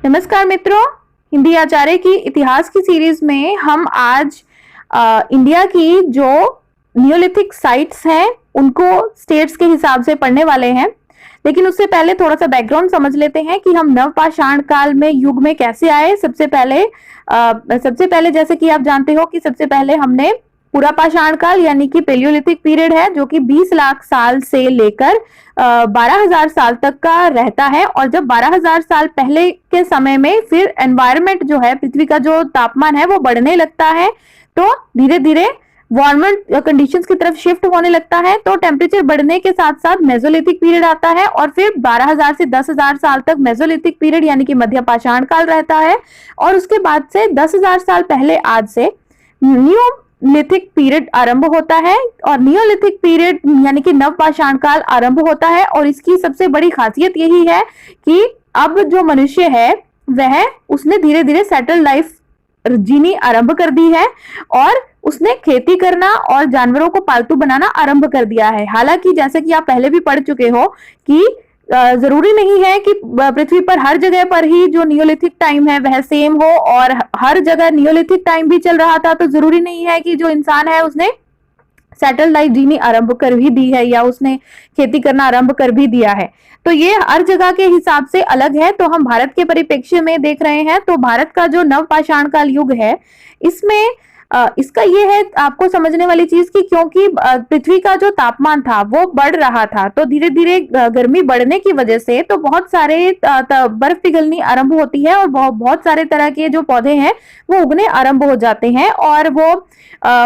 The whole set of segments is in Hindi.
नमस्कार मित्रों, हिंदी आचार्य की इतिहास की सीरीज में हम आज इंडिया की जो नियोलिथिक साइट्स हैं उनको स्टेट्स के हिसाब से पढ़ने वाले हैं। लेकिन उससे पहले थोड़ा सा बैकग्राउंड समझ लेते हैं कि हम नवपाषाण काल में युग में कैसे आए। सबसे पहले जैसे कि आप जानते हो कि सबसे पहले हमने पूरा पाषाण काल यानी कि पेलियोलिथिक पीरियड है, जो कि 20 लाख साल से लेकर 12,000 साल तक का रहता है। और जब 12,000 साल पहले के समय में फिर एनवायरनमेंट जो है, पृथ्वी का जो तापमान है वो बढ़ने लगता है, तो धीरे धीरे वार्मर कंडीशंस की तरफ शिफ्ट होने लगता है। तो टेम्परेचर बढ़ने के साथ साथ मेसोलिथिक पीरियड आता है और फिर 12,000 से 10,000 साल तक मेसोलिथिक पीरियड यानी कि मध्य पाषाण काल रहता है। और उसके बाद से 10,000 साल पहले आज से नियोलिथिक पीरियड आरंभ होता है और नियोलिथिक पीरियड यानी कि नवपाषाण काल आरंभ होता है। और इसकी सबसे बड़ी खासियत यही है कि अब जो मनुष्य है वह उसने धीरे धीरे सेटल लाइफ जीनी आरंभ कर दी है और उसने खेती करना और जानवरों को पालतू बनाना आरंभ कर दिया है। हालांकि जैसे कि आप पहले भी पढ़ चुके हो कि जरूरी नहीं है कि पृथ्वी पर हर जगह पर ही जो नियोलिथिक टाइम है वह सेम हो, और हर जगह नियोलिथिक टाइम भी चल रहा था तो जरूरी नहीं है कि जो इंसान है उसने सेटल लाइफ जीनी आरंभ कर भी दी है या उसने खेती करना आरंभ कर भी दिया है। तो ये हर जगह के हिसाब से अलग है। तो हम भारत के परिप्रेक्ष्य में देख रहे हैं, तो भारत का जो नवपाषाण काल युग है इसमें इसका ये है आपको समझने वाली चीज की, क्योंकि पृथ्वी का जो तापमान था वो बढ़ रहा था, तो धीरे धीरे गर्मी बढ़ने की वजह से तो बहुत सारे बर्फ पिघलनी आरंभ होती है और बहुत सारे तरह के जो पौधे हैं वो उगने आरंभ हो जाते हैं। और वो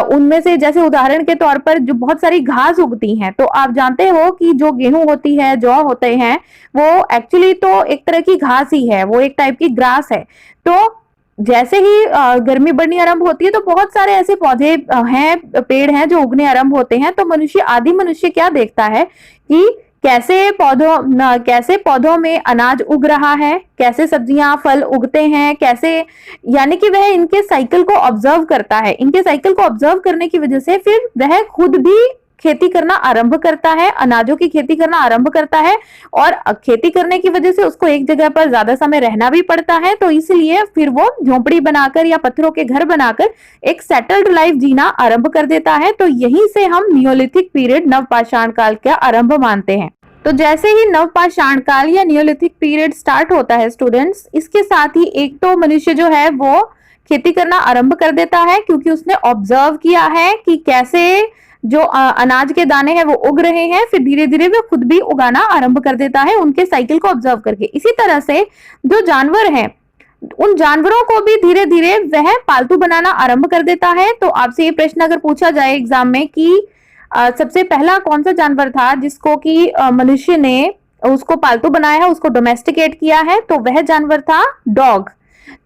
उनमें से जैसे उदाहरण के तौर पर जो बहुत सारी घास उगती हैं, तो आप जानते हो कि जो गेहूं होती है, जौ होते हैं, वो एक्चुअली तो एक तरह की घास ही है, वो एक टाइप की ग्रास है। तो जैसे ही गर्मी बढ़नी आरंभ होती है तो बहुत सारे ऐसे पौधे हैं, पेड़ हैं जो उगने आरंभ होते हैं। तो आदि मनुष्य क्या देखता है कि कैसे पौधों में अनाज उग रहा है, कैसे सब्जियां फल उगते हैं, कैसे, यानी कि वह इनके साइकिल को ऑब्जर्व करता है। इनके साइकिल को ऑब्जर्व करने की वजह से फिर वह खुद भी खेती करना आरंभ करता है, अनाजों की खेती करना आरंभ करता है। और खेती करने की वजह से उसको एक जगह पर ज्यादा समय रहना भी पड़ता है, तो इसलिए फिर वो झोंपड़ी बनाकर या पत्थरों के घर बनाकर एक सेटल्ड लाइफ जीना आरंभ कर देता है। तो यहीं से हम नियोलिथिक पीरियड नवपाषाण काल का आरंभ मानते हैं। तो जैसे ही नवपाषाण काल या नियोलिथिक पीरियड स्टार्ट होता है स्टूडेंट्स, इसके साथ ही एक तो मनुष्य जो है वो खेती करना आरंभ कर देता है, क्योंकि उसने ऑब्जर्व किया है कि कैसे जो अनाज के दाने हैं वो उग रहे हैं, फिर धीरे धीरे वो खुद भी उगाना आरंभ कर देता है उनके साइकिल को ऑब्जर्व करके। इसी तरह से जो जानवर हैं उन जानवरों को भी धीरे धीरे वह पालतू बनाना आरंभ कर देता है। तो आपसे ये प्रश्न अगर पूछा जाए एग्जाम में कि सबसे पहला कौन सा जानवर था जिसको कि मनुष्य ने उसको पालतू बनाया है, उसको डोमेस्टिकेट किया है, तो वह जानवर था डॉग।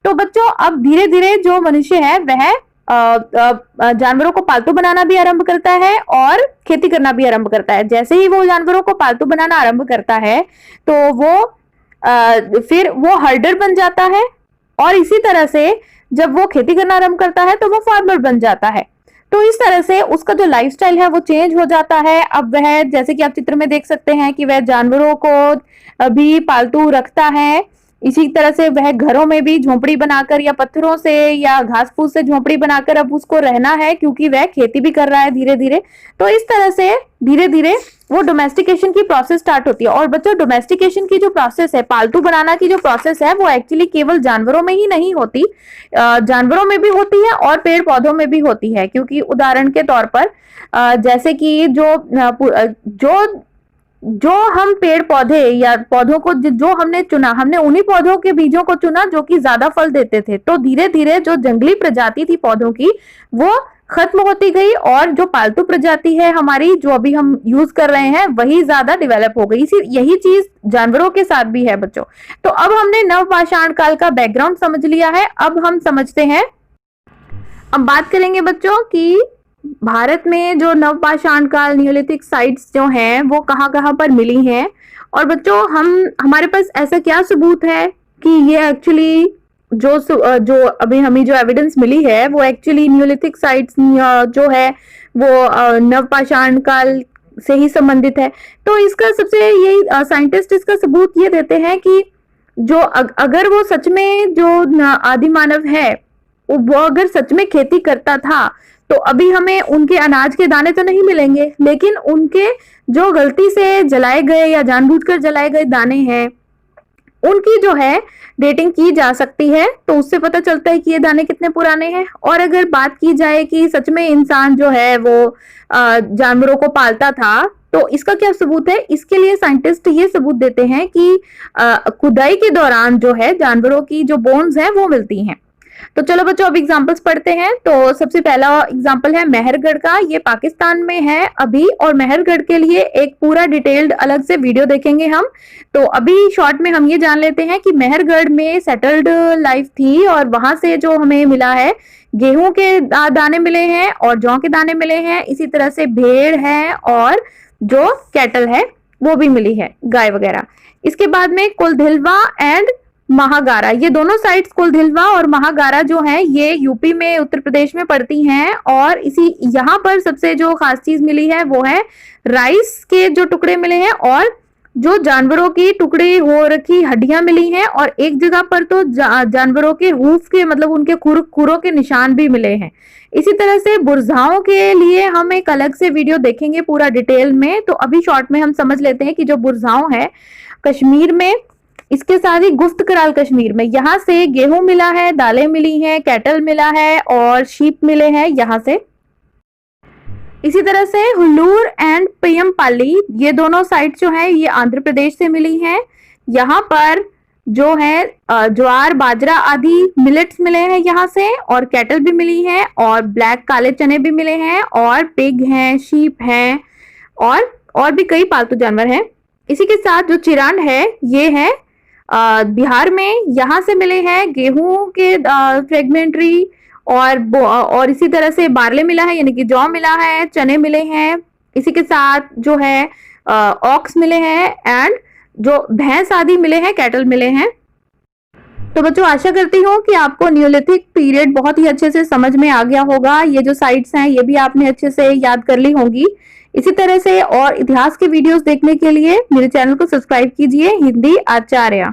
तो बच्चों अब धीरे धीरे जो मनुष्य है वह जानवरों को पालतू बनाना भी आरंभ करता है और खेती करना भी आरंभ करता है। जैसे ही वो जानवरों को पालतू बनाना आरंभ करता है तो वो फिर वो हर्डर बन जाता है, और इसी तरह से जब वो खेती करना आरंभ करता है तो वो फार्मर बन जाता है। तो इस तरह से उसका जो लाइफस्टाइल है वो चेंज हो जाता है। अब वह, जैसे कि आप चित्र में देख सकते हैं, कि वह जानवरों को भी पालतू रखता है। इसी तरह से वह घरों में भी झोंपड़ी बनाकर या पत्थरों से या घास फूस से झोंपड़ी बनाकर अब उसको रहना है, क्योंकि वह खेती भी कर रहा है धीरे धीरे। तो इस तरह से धीरे धीरे वो डोमेस्टिकेशन की प्रोसेस स्टार्ट होती है। और बच्चों डोमेस्टिकेशन की जो प्रोसेस है, पालतू बनाना की जो प्रोसेस है, वो एक्चुअली केवल जानवरों में ही नहीं होती, जानवरों में भी होती है और पेड़ पौधों में भी होती है। क्योंकि उदाहरण के तौर पर जैसे कि जो हम पेड़ पौधे या पौधों को जो हमने चुना, हमने उन्हीं पौधों के बीजों को चुना जो कि ज्यादा फल देते थे। तो धीरे धीरे जो जंगली प्रजाति थी पौधों की वो खत्म होती गई, और जो पालतू प्रजाति है हमारी, जो अभी हम यूज कर रहे हैं, वही ज्यादा डेवलप हो गई। यही चीज जानवरों के साथ भी है बच्चों। तो अब हमने नवपाषाण काल का बैकग्राउंड समझ लिया है। अब हम समझते हैं, अब बात करेंगे बच्चों कि भारत में जो नवपाषाण काल नियोलिथिक साइट्स जो हैं वो कहाँ कहाँ पर मिली हैं। और बच्चों हमारे पास ऐसा क्या सबूत है कि ये एक्चुअली जो अभी हमें जो एविडेंस मिली है वो एक्चुअली नियोलिथिक साइट्स जो है वो नवपाषाण काल से ही संबंधित है। तो इसका सबसे यही साइंटिस्ट इसका सबूत ये देते हैं कि जो अगर वो सच में जो आदि मानव है वो अगर सच में खेती करता था तो अभी हमें उनके अनाज के दाने तो नहीं मिलेंगे, लेकिन उनके जो गलती से जलाए गए या जानबूझकर जलाए गए दाने हैं उनकी जो है डेटिंग की जा सकती है, तो उससे पता चलता है कि ये दाने कितने पुराने हैं। और अगर बात की जाए कि सच में इंसान जो है वो जानवरों को पालता था, तो इसका क्या सबूत है? इसके लिए साइंटिस्ट ये सबूत देते हैं कि खुदाई के दौरान जो है जानवरों की जो बोन्स हैं वो मिलती हैं। तो चलो बच्चों अब एग्जांपल्स पढ़ते हैं। तो सबसे पहला एग्जांपल है मेहरगढ़ का। ये पाकिस्तान में है अभी, और मेहरगढ़ के लिए एक पूरा डिटेल्ड अलग से वीडियो देखेंगे हम। तो अभी शॉर्ट में हम ये जान लेते हैं कि मेहरगढ़ में सेटल्ड लाइफ थी, और वहां से जो हमें मिला है गेहूं के दाने मिले हैं और जौ के दाने मिले हैं। इसी तरह से भेड़ है और जो कैटल है वो भी मिली है, गाय वगैरह। इसके बाद में कुलधिलवा एंड महागारा, ये दोनों साइट्स कुलधिलवा और महागारा जो है ये यूपी में, उत्तर प्रदेश में पड़ती हैं। और इसी यहाँ पर सबसे जो खास चीज मिली है वो है राइस के जो टुकड़े मिले हैं और जो जानवरों की टुकड़ी हो रखी हड्डियां मिली हैं। और एक जगह पर तो जानवरों के हूफ के मतलब उनके खुरों के निशान भी मिले हैं। इसी तरह से बुरजाओं के लिए हम एक अलग से वीडियो देखेंगे पूरा डिटेल में। तो अभी शॉर्ट में हम समझ लेते हैं कि जो बुरजाओं है कश्मीर में, इसके साथ ही गुफ्त कराल कश्मीर में, यहाँ से गेहूं मिला है, दालें मिली हैं, कैटल मिला है और शीप मिले हैं यहाँ से। इसी तरह से हुल्लूर एंड पेयमपाली, ये दोनों साइट जो है ये आंध्र प्रदेश से मिली हैं। यहाँ पर जो है ज्वार बाजरा आदि मिलेट्स मिले हैं यहाँ से, और कैटल भी मिली है, और ब्लैक काले चने भी मिले हैं, और पिग हैं, शीप हैं, और भी कई पालतू जानवर हैं। इसी के साथ जो चिरांड है ये है बिहार में, यहाँ से मिले हैं गेहूं के फ्रेगमेंट्री, और इसी तरह से बार्ले मिला है यानी कि जौ मिला है, चने मिले हैं। इसी के साथ जो है ऑक्स मिले हैं, एंड जो भैंस आदि मिले हैं, कैटल मिले हैं। तो बच्चों आशा करती हूँ कि आपको न्यूलिथिक पीरियड बहुत ही अच्छे से समझ में आ गया होगा। ये जो साइट्स हैं ये भी आपने अच्छे से याद कर ली होंगी। इसी तरह से और इतिहास के वीडियोस देखने के लिए मेरे चैनल को सब्सक्राइब कीजिए, हिंदी आचार्य।